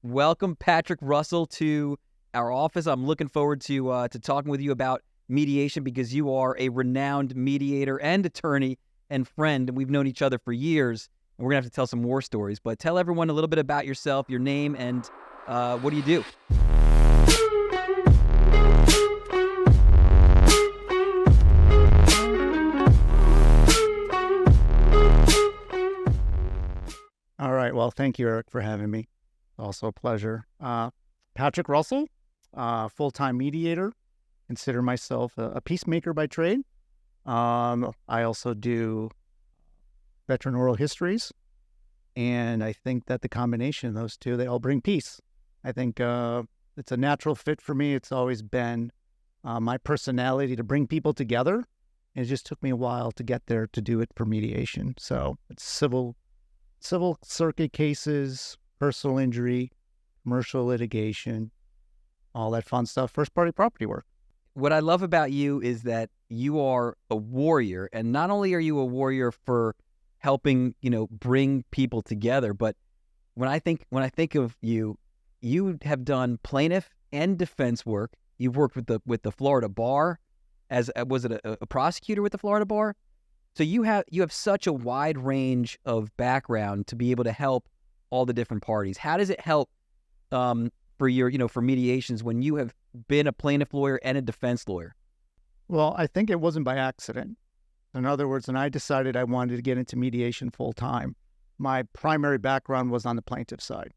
Welcome, Patrick Russell, to our office. I'm looking forward to talking with you about mediation because you are a renowned mediator and attorney and friend, and we've known each other for years. And we're gonna have to tell some war stories. But tell everyone a little bit about yourself, your name, and what do you do? All right. Well, thank you, Eric, for having me. Also a pleasure. Patrick Russell, full-time mediator. Consider myself a peacemaker by trade. I also do veteran oral histories, and I think that the combination of those two, they all bring peace. I think it's a natural fit for me. It's always been my personality to bring people together, and it just took me a while to get there to do it for mediation. So it's civil circuit cases, personal injury, commercial litigation, all that fun stuff, first-party property work. What I love about you is that you are a warrior, and not only are you a warrior for helping, bring people together, but when I think of you, you have done plaintiff and defense work. You've worked with the Florida bar as was it a prosecutor with the Florida bar? So you have such a wide range of background to be able to help all the different parties. How does it help for your for mediations when you have been a plaintiff lawyer and a defense lawyer? Well, I think it wasn't by accident. In other words, when I decided I wanted to get into mediation full time, my primary background was on the plaintiff side.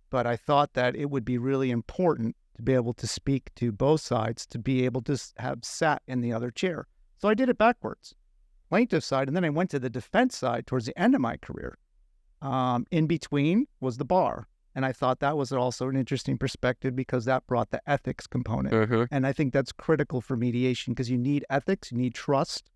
But I thought that it would be really important to be able to speak to both sides, to be able to have sat in the other chair. So I did it backwards. Plaintiff side, and then I went to the defense side towards the end of my career. In between was the bar, and I thought that was also an interesting perspective because that brought the ethics component. And I think that's critical for mediation because you need ethics, you need trust,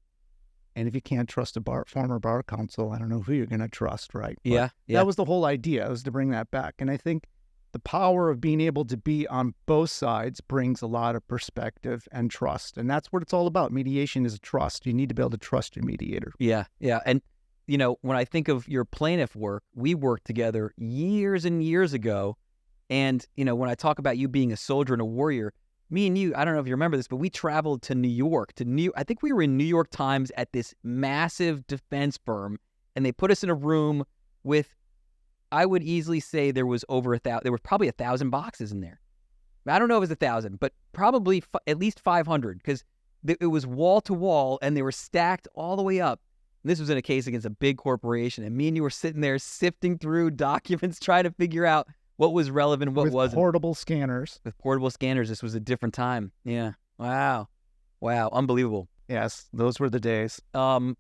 and if you can't trust a former bar counsel, I don't know who you're going to trust, right? Yeah. That was the whole idea, was to bring that back. And I think the power of being able to be on both sides brings a lot of perspective and trust. And that's what it's all about. Mediation is a trust. You need to be able to trust your mediator. Yeah. And, when I think of your plaintiff work, we worked together years and years ago. And, when I talk about you being a soldier and a warrior, me and you, I don't know if you remember this, but we traveled to New York. I think we were in New York Times at this massive defense firm, and they put us in a room with, I would easily say there was over 1,000. There were probably 1,000 boxes in there. I don't know if it was 1,000, but probably at least 500 because it was wall to wall and they were stacked all the way up. And this was in a case against a big corporation, and me and you were sitting there sifting through documents, trying to figure out what was relevant, what wasn't. With portable scanners. With portable scanners, this was a different time. Yeah. Wow. Unbelievable. Yes, those were the days. And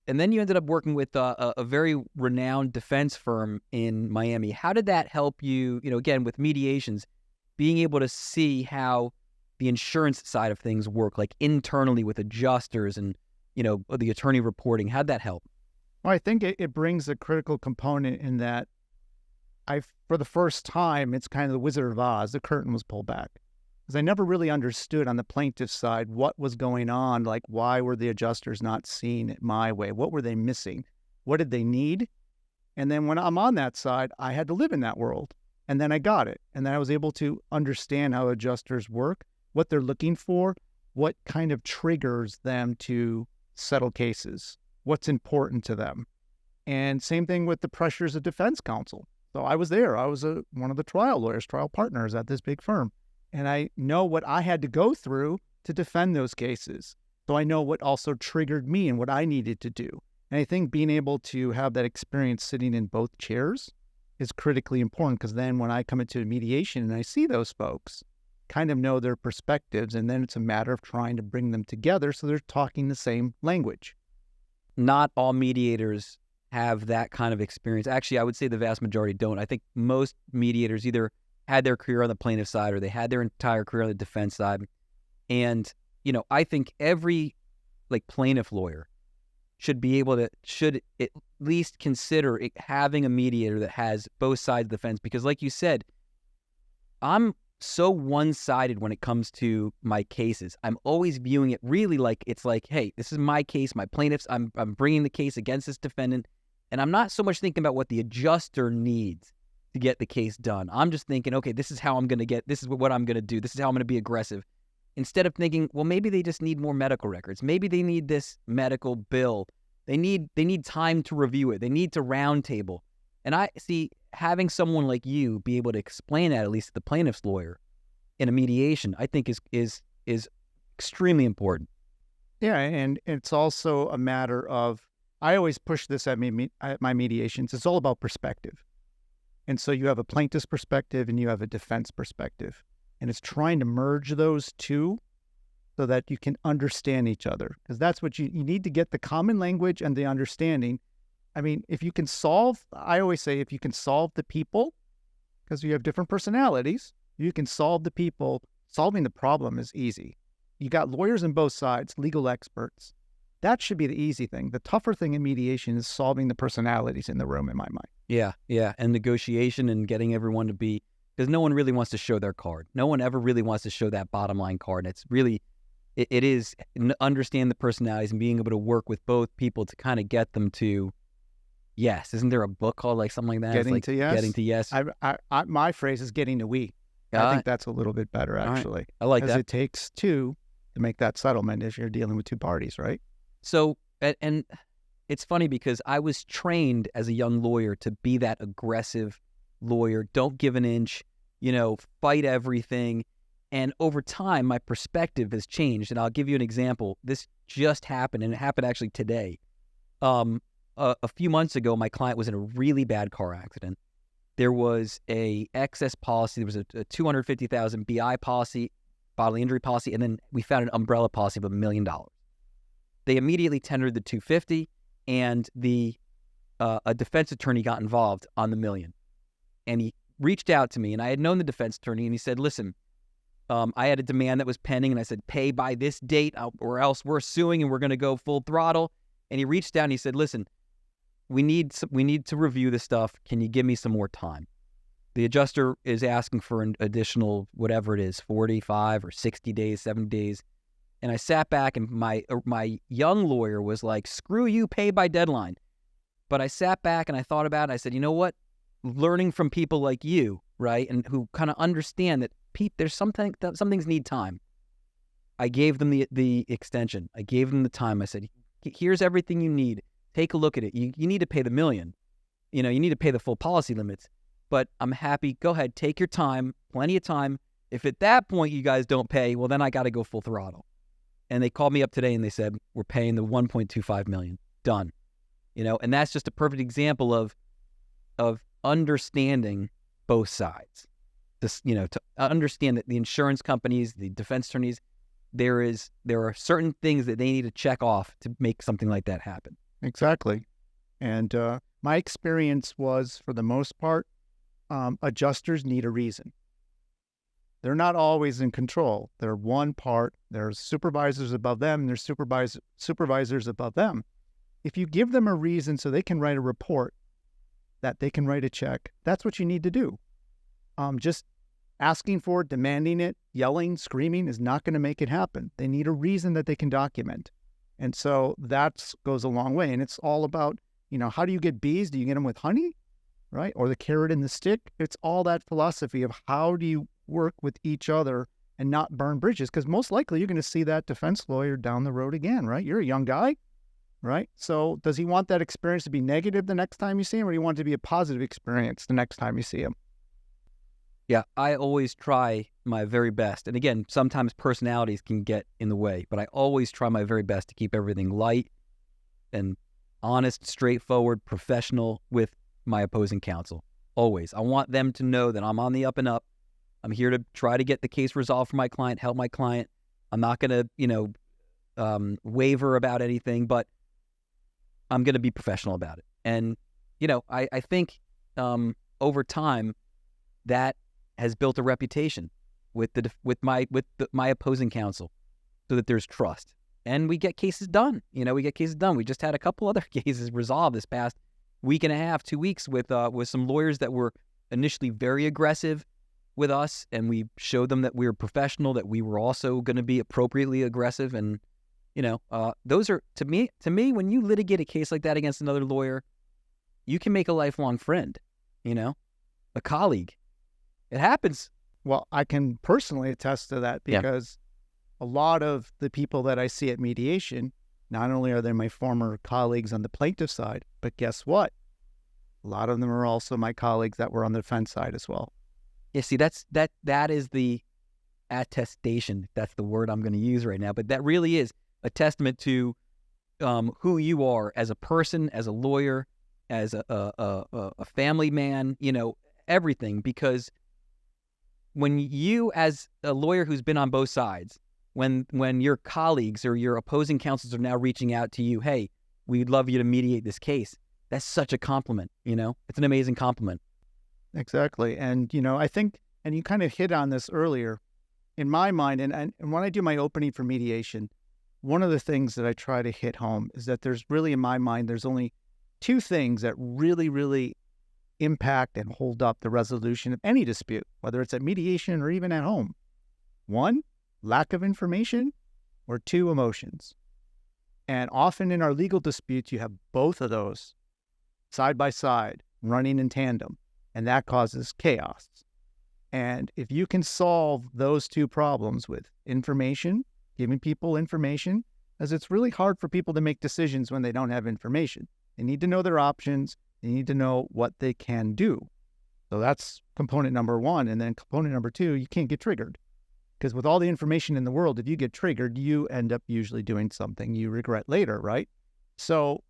then you ended up working with a very renowned defense firm in Miami. How did that help you, again, with mediations, being able to see how the insurance side of things work, like internally with adjusters and, the attorney reporting? How'd that help? Well, I think it brings a critical component in that for the first time, it's kind of the Wizard of Oz. The curtain was pulled back. Because I never really understood on the plaintiff side what was going on, like why were the adjusters not seeing it my way? What were they missing? What did they need? And then when I'm on that side, I had to live in that world. And then I got it. And then I was able to understand how adjusters work, what they're looking for, what kind of triggers them to settle cases, what's important to them. And same thing with the pressures of defense counsel. So I was there. I was one of the trial lawyers, trial partners at this big firm. And I know what I had to go through to defend those cases. So I know what also triggered me and what I needed to do. And I think being able to have that experience sitting in both chairs is critically important because then when I come into mediation and I see those folks, kind of know their perspectives, and then it's a matter of trying to bring them together so they're talking the same language. Not all mediators have that kind of experience. Actually, I would say the vast majority don't. I think most mediators either had their career on the plaintiff side or they had their entire career on the defense side. And, I think every plaintiff lawyer should at least consider having a mediator that has both sides of the fence. Because like you said, I'm so one-sided when it comes to my cases. I'm always viewing it really like it's like, hey, this is my case, my plaintiffs, I'm bringing the case against this defendant. And I'm not so much thinking about what the adjuster needs. to get the case done. I'm just thinking, okay, this is how I'm going to get, this is what I'm going to do. This is how I'm going to be aggressive. Instead of thinking, well, maybe they just need more medical records. Maybe they need this medical bill. They need time to review it. They need to round table. And I see having someone like you be able to explain that, at least to the plaintiff's lawyer in a mediation, I think is extremely important. Yeah, and it's also a matter of, I always push this at my mediations. It's all about perspective. And so you have a plaintiff's perspective and you have a defense perspective. And it's trying to merge those two so that you can understand each other. Because that's what you need to get, the common language and the understanding. I mean, if you can solve, I always say, if you can solve the people, because you have different personalities, you can solve the people. Solving the problem is easy. You got lawyers on both sides, legal experts. That should be the easy thing. The tougher thing in mediation is solving the personalities in the room, in my mind. Yeah. And negotiation and getting everyone to be, because no one really wants to show their card. No one ever really wants to show that bottom line card. It's really, it is understand the personalities and being able to work with both people to kind of get them to yes. Isn't there a book called like something like that? Getting like to yes. Getting to yes. My phrase is getting to we. I think that's a little bit better, actually. Right. I like that. Because it takes two to make that settlement if you're dealing with two parties, right? So, and it's funny because I was trained as a young lawyer to be that aggressive lawyer. Don't give an inch, fight everything. And over time, my perspective has changed. And I'll give you an example. This just happened, and it happened actually today. A few months ago, my client was in a really bad car accident. There was a excess policy. There was a $250,000 BI policy, bodily injury policy, and then we found an umbrella policy of $1 million. They immediately tendered the $250,000, and a defense attorney got involved on the $1 million. And he reached out to me, and I had known the defense attorney, and he said, "Listen, I had a demand that was pending, and I said, pay by this date, or else we're suing, and we're going to go full throttle." And he reached out and he said, "Listen, we need to review this stuff. Can you give me some more time?" The adjuster is asking for an additional, whatever it is, 45 or 60 days, 70 days. And I sat back, and my young lawyer was like, "Screw you, pay by deadline." But I sat back and I thought about it. I said, you know what? Learning from people like you, right, and who kind of understand that there's some things need time. I gave them the extension. I gave them the time. I said, "Here's everything you need. Take a look at it. You need to pay the $1 million. You need to pay the full policy limits. But I'm happy. Go ahead, take your time, plenty of time. If at that point you guys don't pay, well, then I got to go full throttle." And they called me up today and they said, "We're paying the $1.25 million. Done." And that's just a perfect example of understanding both sides. To understand that the insurance companies, the defense attorneys, there are certain things that they need to check off to make something like that happen. Exactly. And my experience was, for the most part, adjusters need a reason. They're not always in control. They're one part. There's supervisors above them, and there's supervisors above them. If you give them a reason so they can write a report, that they can write a check, that's what you need to do. Just asking for it, demanding it, yelling, screaming is not going to make it happen. They need a reason that they can document. And so that goes a long way. And it's all about, how do you get bees? Do you get them with honey, right? Or the carrot and the stick? It's all that philosophy of how do you work with each other and not burn bridges? Because most likely you're going to see that defense lawyer down the road again, right? You're a young guy, right? So does he want that experience to be negative the next time you see him, or do you want it to be a positive experience the next time you see him? Yeah, I always try my very best. And again, sometimes personalities can get in the way, but I always try my very best to keep everything light and honest, straightforward, professional with my opposing counsel. Always. I want them to know that I'm on the up and up. I'm here to try to get the case resolved for my client, help my client. I'm not going to, waver about anything, but I'm going to be professional about it. And, I think over time that has built a reputation with my opposing counsel, so that there's trust, and we get cases done. We just had a couple other cases resolved this past week and a half, 2 weeks with some lawyers that were initially very aggressive with us, and we showed them that we were professional, that we were also going to be appropriately aggressive. And those are, to me, when you litigate a case like that against another lawyer, you can make a lifelong friend. a colleague. It happens. Well, I can personally attest to that because a lot of the people that I see at mediation, not only are they my former colleagues on the plaintiff side, but guess what? A lot of them are also my colleagues that were on the defense side as well. Yeah, see, that is the attestation. That's the word I'm going to use right now. But that really is a testament to who you are as a person, as a lawyer, as a family man, everything. Because when you, as a lawyer who's been on both sides, when your colleagues or your opposing counsels are now reaching out to you, hey, we'd love you to mediate this case, that's such a compliment, It's an amazing compliment. Exactly. And, I think, and you kind of hit on this earlier, in my mind, and when I do my opening for mediation, one of the things that I try to hit home is that there's really, in my mind, there's only two things that really, really impact and hold up the resolution of any dispute, whether it's at mediation or even at home. One, lack of information, or two, emotions. And often in our legal disputes, you have both of those side by side, running in tandem, and that causes chaos. And if you can solve those two problems with information, giving people information, as it's really hard for people to make decisions when they don't have information. They need to know their options. They need to know what they can do. So that's component number one. And then component number two, you can't get triggered. Because with all the information in the world, if you get triggered, you end up usually doing something you regret later, right? So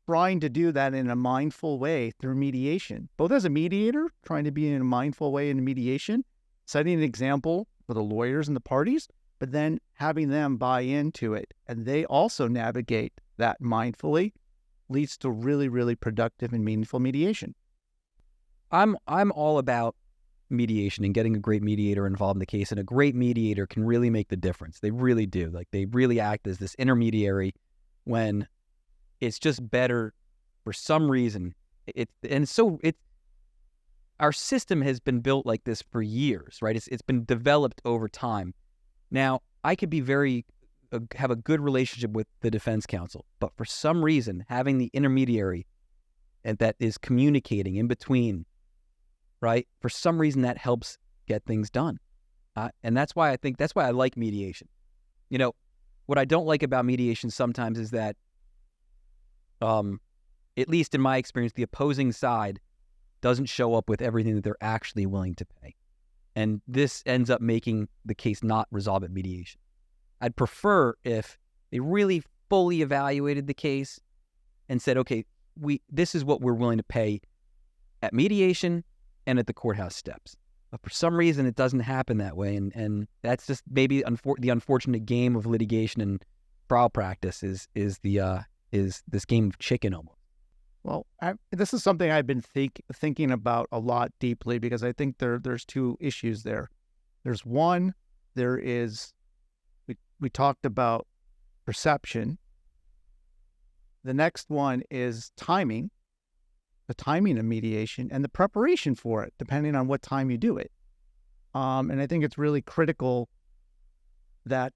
trying to do that in a mindful way through mediation, both as a mediator, trying to be in a mindful way in mediation, setting an example for the lawyers and the parties, but then having them buy into it and they also navigate that mindfully leads to really, really productive and meaningful mediation. I'm all about mediation and getting a great mediator involved in the case, and a great mediator can really make the difference. They really do. Like, they really act as this intermediary when it's just better for some reason. Our system has been built like this for years, right? It's been developed over time. Now, I could be have a good relationship with the defense counsel, but for some reason, having the intermediary and that is communicating in between, right? For some reason, that helps get things done. And that's why I like mediation. What I don't like about mediation sometimes is that, at least in my experience, the opposing side doesn't show up with everything that they're actually willing to pay. And this ends up making the case not resolve at mediation. I'd prefer if they really fully evaluated the case and said, okay, this is what we're willing to pay at mediation and at the courthouse steps. But for some reason, it doesn't happen that way. And that's just maybe the unfortunate game of litigation and trial practice is this game of chicken almost. Well, this is something I've been thinking about a lot deeply because I think there's two issues there. There's one, we talked about perception. The next one is timing, the timing of mediation and the preparation for it, depending on what time you do it. And I think it's really critical that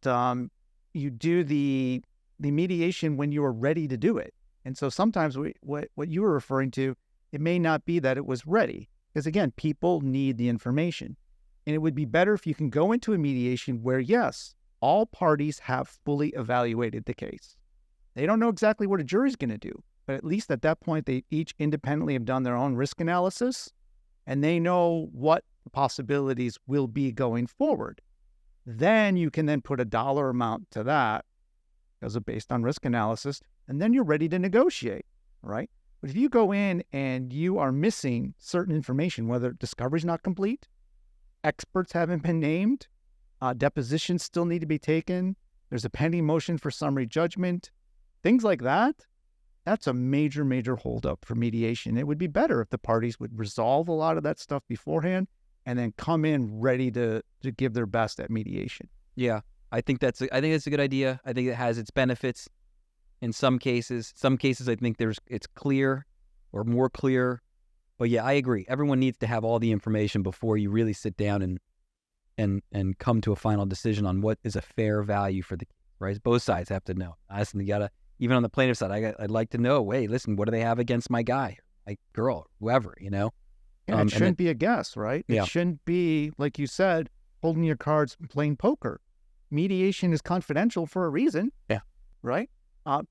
you do the mediation when you are ready to do it. And so sometimes what you were referring to, it may not be that it was ready. Because again, people need the information. And it would be better if you can go into a mediation where, yes, all parties have fully evaluated the case. They don't know exactly what a jury's going to do, but at least at that point, they each independently have done their own risk analysis, and they know what the possibilities will be going forward. Then you can then put a dollar amount to that, because it's based on risk analysis, and then you're ready to negotiate, right? But if you go in and you are missing certain information, whether discovery's not complete, experts haven't been named, depositions still need to be taken, there's a pending motion for summary judgment, things like that, that's a major, major holdup for mediation. It would be better if the parties would resolve a lot of that stuff beforehand and then come in ready to give their best at mediation. Yeah, I think that's a good idea. I think it has its benefits in some cases. Some cases I think it's clear or more clear. But yeah, I agree. Everyone needs to have all the information before you really sit down and come to a final decision on what is a fair value for the case, right? Both sides have to know. Honestly, even on the plaintiff side, I'd like to know, hey, listen, what do they have against my guy, my girl, whoever, Yeah, it shouldn't be a guess, right? Yeah. It shouldn't be, like you said, holding your cards and playing poker. Mediation is confidential for a reason. Yeah. Right?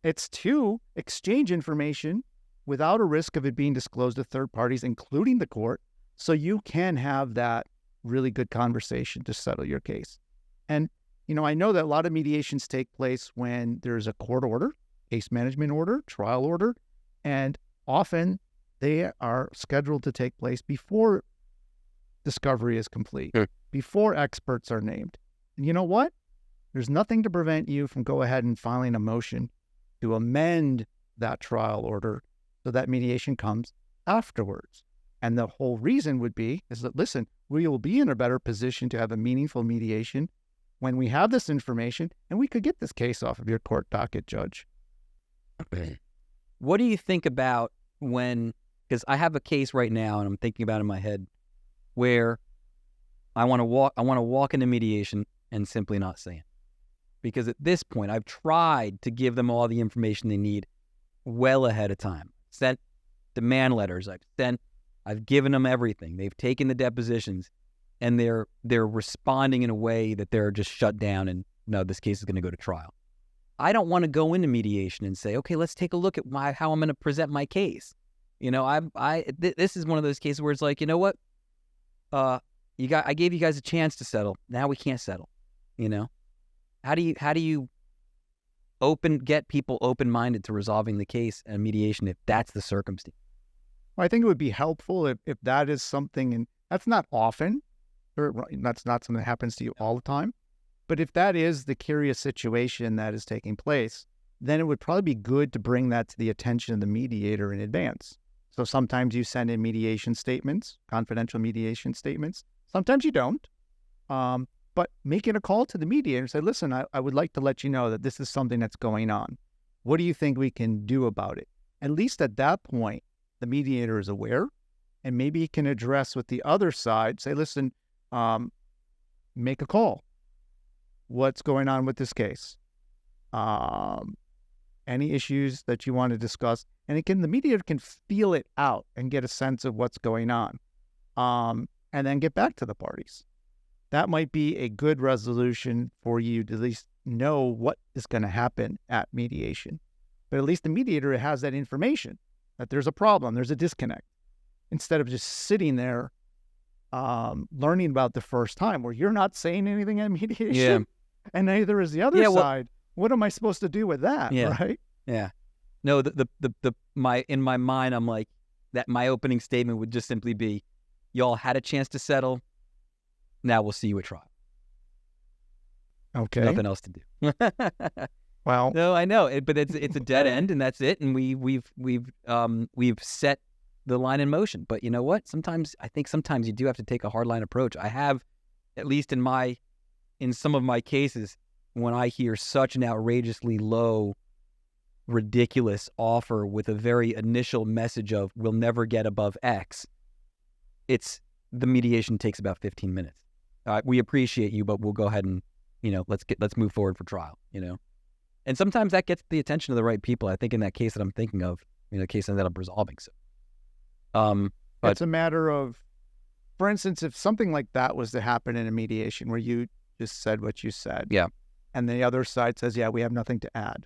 It's to exchange information without a risk of it being disclosed to third parties, including the court, so you can have that really good conversation to settle your case. And, I know that a lot of mediations take place when there's a court order, case management order, trial order, and often they are scheduled to take place before discovery is complete, before experts are named. And you know what? There's nothing to prevent you from go ahead and filing a motion to amend that trial order so that mediation comes afterwards. And the whole reason would be is that, listen, we will be in a better position to have a meaningful mediation when we have this information and we could get this case off of your court docket, Judge. What do you think about because I have a case right now and I'm thinking about it in my head where I want to walk into mediation and simply not say it. Because at this point, I've tried to give them all the information they need well ahead of time. Sent demand letters. I've given them everything. They've taken the depositions, and they're responding in a way that they're just shut down. And no, this case is going to go to trial. I don't want to go into mediation and say, okay, let's take a look at how I'm going to present my case. This is one of those cases where it's like, you know what? I gave you guys a chance to settle. Now we can't settle. How do you get people open-minded to resolving the case and mediation if that's the circumstance? Well, I think it would be helpful if that is something, and that's not often, or that's not something that happens to you all the time, but if that is the curious situation that is taking place, then it would probably be good to bring that to the attention of the mediator in advance. So sometimes you send in mediation statements, confidential mediation statements. Sometimes you don't. But making a call to the mediator and say, listen, I would like to let you know that this is something that's going on. What do you think we can do about it? At least at that point, the mediator is aware, and maybe he can address with the other side, say, listen, make a call. What's going on with this case? Any issues that you want to discuss? And the mediator can feel it out and get a sense of what's going on, and then get back to the parties. That might be a good resolution for you to at least know what is going to happen at mediation. But at least the mediator has that information, that there's a problem, there's a disconnect, instead of just sitting there learning about the first time where you're not saying anything at mediation, and neither is the other side. What am I supposed to do with that, right? Yeah. No, in my mind, I'm like, that my opening statement would just simply be, y'all had a chance to settle. Now we'll see you at trial. Okay. Nothing else to do. Well, no, I know, but it's a dead end, and that's it. And we've set the line in motion. But you know what? I think sometimes you do have to take a hard line approach. I have, at least in some of my cases, when I hear such an outrageously low, ridiculous offer with a very initial message of "we'll never get above X," the mediation takes about 15 minutes. We appreciate you, but we'll go ahead and, let's move forward for trial, And sometimes that gets the attention of the right people. I think in that case that I'm thinking of, the case I ended up resolving. So, but it's a matter of, for instance, if something like that was to happen in a mediation where you just said what you said. Yeah. And the other side says, yeah, we have nothing to add.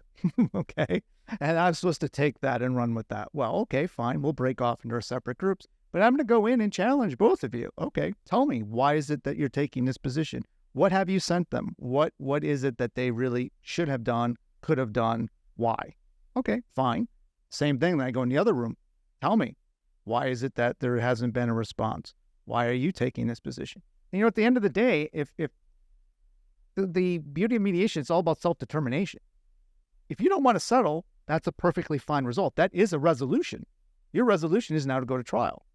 Okay. And I'm supposed to take that and run with that. Well, okay, fine. We'll break off into our separate groups. But I'm going to go in and challenge both of you. Okay, tell me, why is it that you're taking this position? What have you sent them? What is it that they really should have done, could have done? Why? Okay, fine. Same thing. Then I go in the other room. Tell me, why is it that there hasn't been a response? Why are you taking this position? And, at the end of the day, if the beauty of mediation is all about self-determination. If you don't want to settle, that's a perfectly fine result. That is a resolution. Your resolution is now to go to trial.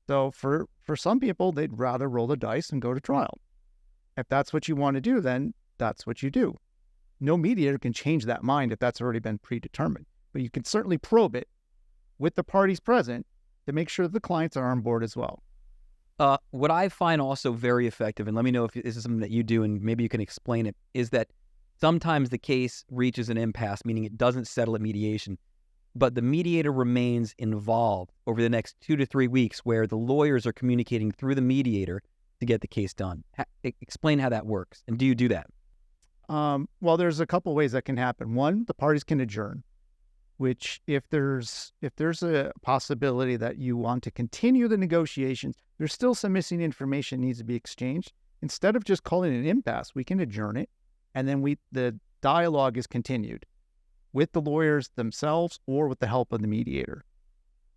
So for some people, they'd rather roll the dice and go to trial. If that's what you want to do, then that's what you do. No mediator can change that mind if that's already been predetermined. But you can certainly probe it with the parties present to make sure the clients are on board as well. What I find also very effective, and let me know if this is something that you do and maybe you can explain it, is that sometimes the case reaches an impasse, meaning it doesn't settle at mediation. but the mediator remains involved over the next 2 to 3 weeks, where the lawyers are communicating through the mediator to get the case done. Explain how that works, and do you do that? Well, there's a couple ways that can happen. One, the parties can adjourn, which if there's a possibility that you want to continue the negotiations, there's still some missing information needs to be exchanged. Instead of just calling it an impasse, we can adjourn it, and then the dialogue is continued with the lawyers themselves or with the help of the mediator.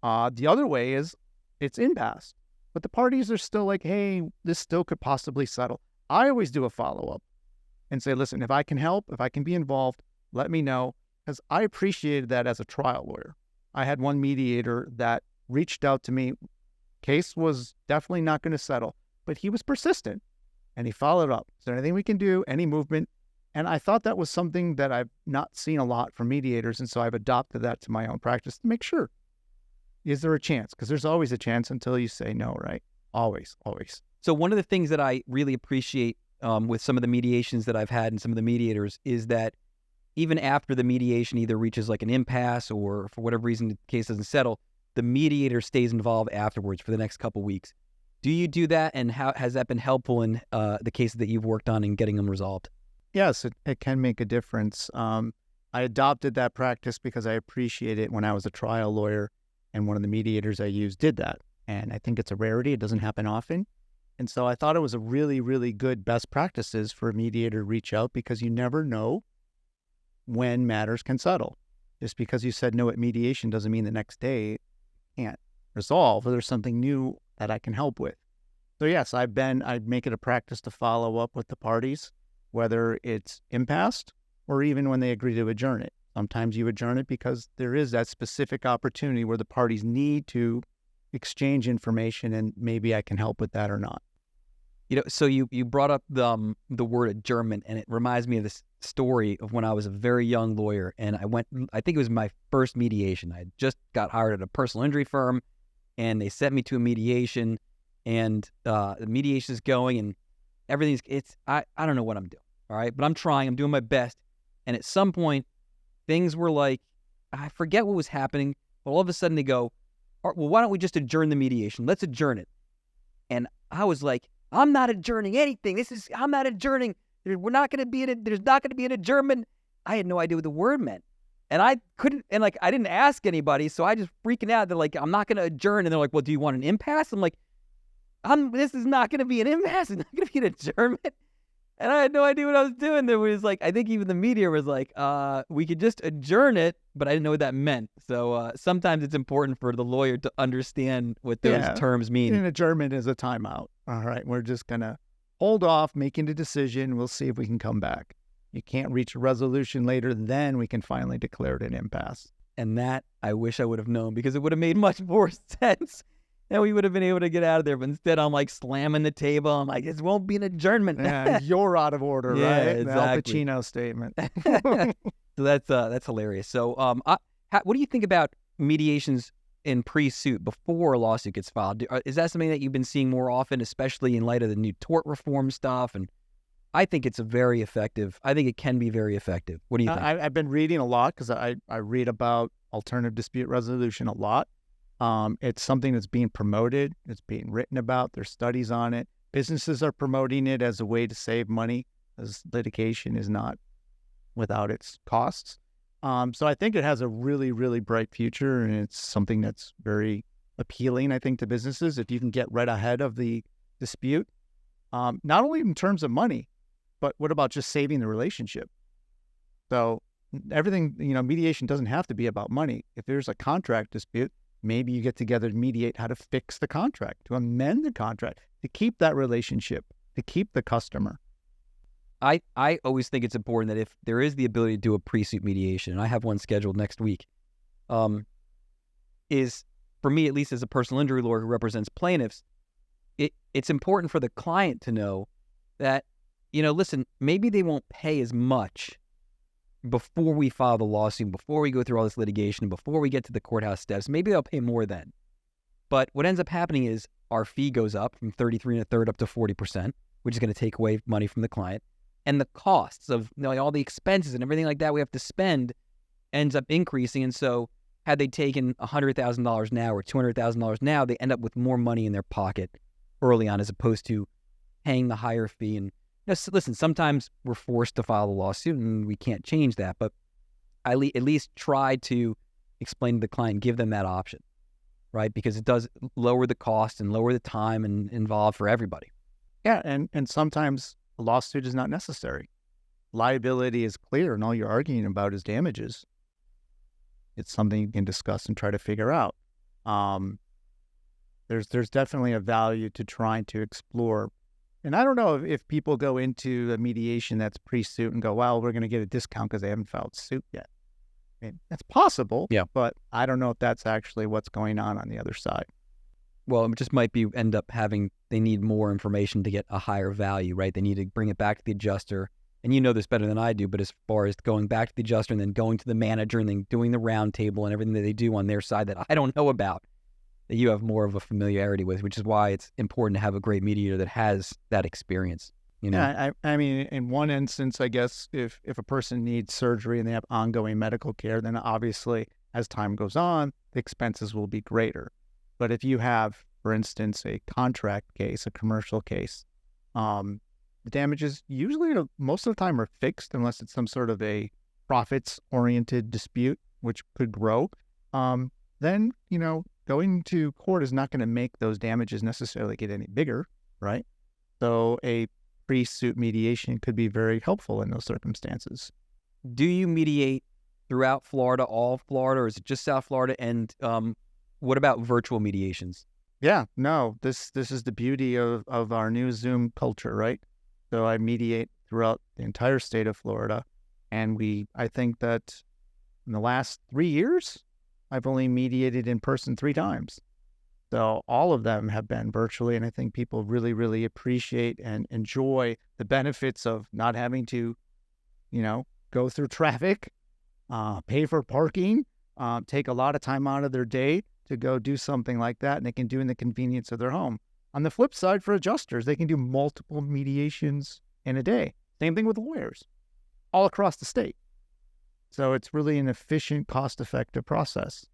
The other way is it's impasse, but the parties are still like, hey, this still could possibly settle. I always do a follow-up and say, listen, if I can help, if I can be involved, let me know, because I appreciated that as a trial lawyer. I had one mediator that reached out to me. Case was definitely not going to settle, but he was persistent, and he followed up. Is there anything we can do? Any movement? And I thought that was something that I've not seen a lot from mediators, and so I've adopted that to my own practice to make sure. Is there a chance? Because there's always a chance until you say no, right? Always, always. So one of the things that I really appreciate with some of the mediations that I've had and some of the mediators is that even after the mediation either reaches like an impasse or for whatever reason the case doesn't settle, the mediator stays involved afterwards for the next couple of weeks. Do you do that, and how has that been helpful in the cases that you've worked on in getting them resolved? Yes, it can make a difference. I adopted that practice because I appreciate it when I was a trial lawyer, and one of the mediators I used did that. And I think it's a rarity. It doesn't happen often. And so I thought it was a really, really good best practices for a mediator to reach out, because you never know when matters can settle. Just because you said no at mediation doesn't mean the next day it can't resolve, or there's something new that I can help with. So yes, I'd make it a practice to follow up with the parties, whether it's impasse or even when they agree to adjourn it. Sometimes you adjourn it because there is that specific opportunity where the parties need to exchange information, and maybe I can help with that or not. So you brought up the word adjournment, and it reminds me of this story of when I was a very young lawyer, and I think it was my first mediation. I just got hired at a personal injury firm, and they sent me to a mediation, and the mediation is going, and I don't know what I'm doing, all right? But I'm trying, I'm doing my best, and at some point, things were like, I forget what was happening, but all of a sudden they go, all right, well, why don't we just adjourn the mediation? Let's adjourn it. And I was like, I'm not adjourning anything. I'm not adjourning. There's not going to be an adjournment. I had no idea what the word meant. And I didn't ask anybody, so I just freaking out. They're like, I'm not going to adjourn. And they're like, well, do you want an impasse? I'm like, this is not going to be an impasse. It's not going to be an adjournment. And I had no idea what I was doing. There was like, I think even the media was like, we could just adjourn it, but I didn't know what that meant. So sometimes it's important for the lawyer to understand what those terms mean. An adjournment is a timeout. All right, we're just going to hold off making a decision. We'll see if we can come back. You can't reach a resolution later, then we can finally declare it an impasse. And that I wish I would have known, because it would have made much more sense. And we would have been able to get out of there. But instead, I'm like slamming the table. I'm like, it won't be an adjournment. Yeah, you're out of order, yeah, right? Exactly. The Al Pacino statement. So that's hilarious. So what do you think about mediations in pre-suit before a lawsuit gets filed? Is that something that you've been seeing more often, especially in light of the new tort reform stuff? And I think it's very effective. I think it can be very effective. What do you think? I've been reading a lot, because I read about alternative dispute resolution a lot. It's something that's being promoted. It's being written about. There's studies on it. Businesses are promoting it as a way to save money, as litigation is not without its costs. So I think it has a really, really bright future, and it's something that's very appealing, I think, to businesses if you can get right ahead of the dispute. Not only in terms of money, but what about just saving the relationship? So everything, mediation doesn't have to be about money. If there's a contract dispute, maybe you get together to mediate how to fix the contract, to amend the contract, to keep that relationship, to keep the customer. I always think it's important that if there is the ability to do a pre-suit mediation, and I have one scheduled next week, is, for me, at least as a personal injury lawyer who represents plaintiffs, it's important for the client to know that, listen, maybe they won't pay as much before we file the lawsuit, before we go through all this litigation, before we get to the courthouse steps. Maybe they'll pay more then. But what ends up happening is our fee goes up from 33 1/3 up to 40%, which is going to take away money from the client. And the costs of all the expenses and everything like that we have to spend ends up increasing. And so had they taken $100,000 now or $200,000 now, they end up with more money in their pocket early on as opposed to paying the higher fee. And listen, sometimes we're forced to file a lawsuit and we can't change that, but I at least try to explain to the client, give them that option, right? Because it does lower the cost and lower the time and involved for everybody. Yeah, and sometimes a lawsuit is not necessary. Liability is clear, and all you're arguing about is damages. It's something you can discuss and try to figure out. There's definitely a value to trying to explore. And I don't know if people go into a mediation that's pre-suit and go, well, we're going to get a discount because they haven't filed suit yet. I mean, that's possible, yeah, but I don't know if that's actually what's going on the other side. Well, it just might be end up having, they need more information to get a higher value, right? They need to bring it back to the adjuster. And you know this better than I do, but as far as going back to the adjuster and then going to the manager and then doing the round table and everything that they do on their side that I don't know about, that you have more of a familiarity with, which is why it's important to have a great mediator that has that experience. You know? Yeah, I mean, in one instance, I guess if a person needs surgery and they have ongoing medical care, then obviously as time goes on, the expenses will be greater. But if you have, for instance, a contract case, a commercial case, the damages usually most of the time are fixed unless it's some sort of a profits-oriented dispute, which could grow. Then, going to court is not going to make those damages necessarily get any bigger, right? So a pre-suit mediation could be very helpful in those circumstances. Do you mediate throughout Florida, all of Florida, or is it just South Florida? And what about virtual mediations? Yeah, no, this is the beauty of our new Zoom culture, right? So I mediate throughout the entire state of Florida. And I think that in the last 3 years, I've only mediated in person 3 times. So all of them have been virtually. And I think people really, really appreciate and enjoy the benefits of not having to, go through traffic, pay for parking, take a lot of time out of their day to go do something like that. And they can do in the convenience of their home. On the flip side, for adjusters, they can do multiple mediations in a day. Same thing with lawyers, all across the state. So it's really an efficient, cost-effective process.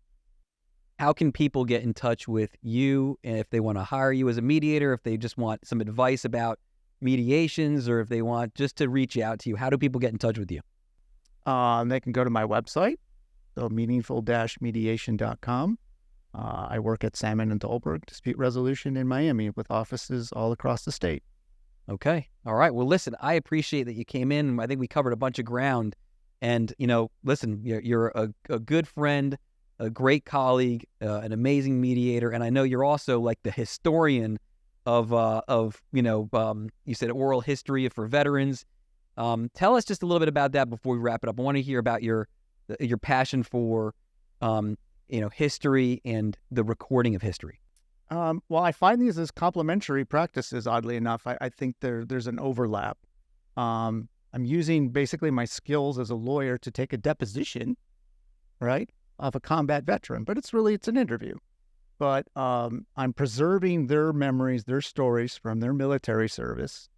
How can people get in touch with you if they want to hire you as a mediator, if they just want some advice about mediations, or if they want just to reach out to you? How do people get in touch with you? They can go to my website, so meaningful-mediation.com. I work at Salmon and Dulberg Dispute Resolution in Miami with offices all across the state. Okay. All right. Well, listen, I appreciate that you came in. I think we covered a bunch of ground. And, listen, you're a good friend, a great colleague, an amazing mediator. And I know you're also like the historian of you said oral history for veterans. Tell us just a little bit about that before we wrap it up. I want to hear about your passion for, history and the recording of history. Well, I find these as complementary practices, oddly enough. I think there's an overlap. I'm using basically my skills as a lawyer to take a deposition, right, of a combat veteran, but it's an interview. But I'm preserving their memories, their stories from their military service.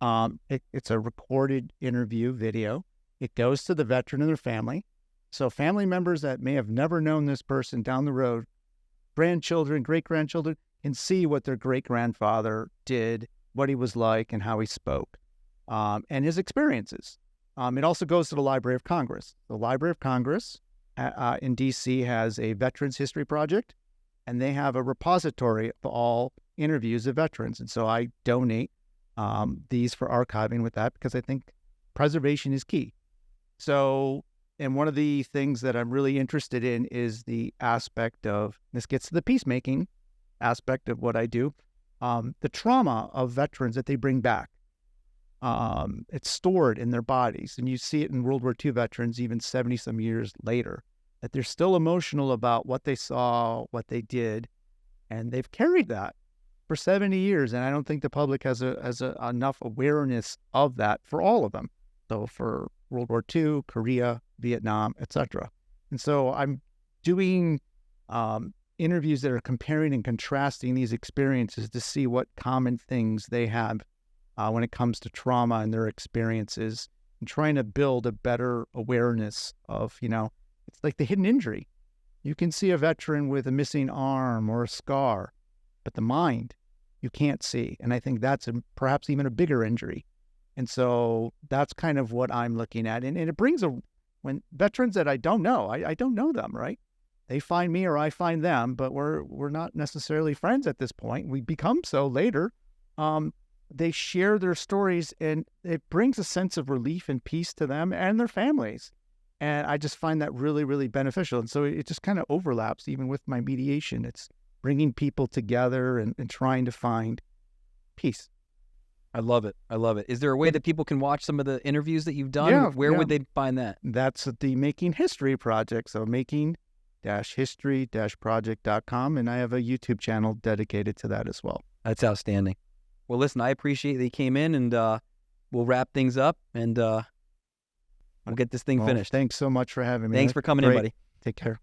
It's a recorded interview video. It goes to the veteran and their family. So family members that may have never known this person down the road, grandchildren, great-grandchildren, can see what their great-grandfather did, what he was like, and how he spoke, and his experiences. It also goes to the Library of Congress. The Library of Congress in D.C. has a Veterans History Project, and they have a repository of all interviews of veterans. And so I donate these for archiving with that because I think preservation is key. So, and one of the things that I'm really interested in is the aspect of, this gets to the peacemaking aspect of what I do, the trauma of veterans that they bring back. It's stored in their bodies. And you see it in World War II veterans, even 70-some years later, that they're still emotional about what they saw, what they did, and they've carried that for 70 years. And I don't think the public has enough awareness of that for all of them. So for World War II, Korea, Vietnam, etc. And so I'm doing interviews that are comparing and contrasting these experiences to see what common things they have when it comes to trauma and their experiences, and trying to build a better awareness of, it's like the hidden injury. You can see a veteran with a missing arm or a scar, but the mind you can't see. And I think that's perhaps even a bigger injury. And so that's kind of what I'm looking at. And it brings when veterans that I don't know, I don't know them, right? They find me or I find them, but we're not necessarily friends at this point. We become so later. They share their stories, and it brings a sense of relief and peace to them and their families. And I just find that really, really beneficial. And so it just kind of overlaps even with my mediation. It's bringing people together and trying to find peace. I love it. I love it. Is there a way that people can watch some of the interviews that you've done? Yeah, Where would they find that? That's at the Making History Project. So making-history-project.com. And I have a YouTube channel dedicated to that as well. That's outstanding. Well, listen, I appreciate that you came in, and we'll wrap things up, and we'll get this thing finished. Thanks so much for having me. Thanks for coming in, buddy. Take care.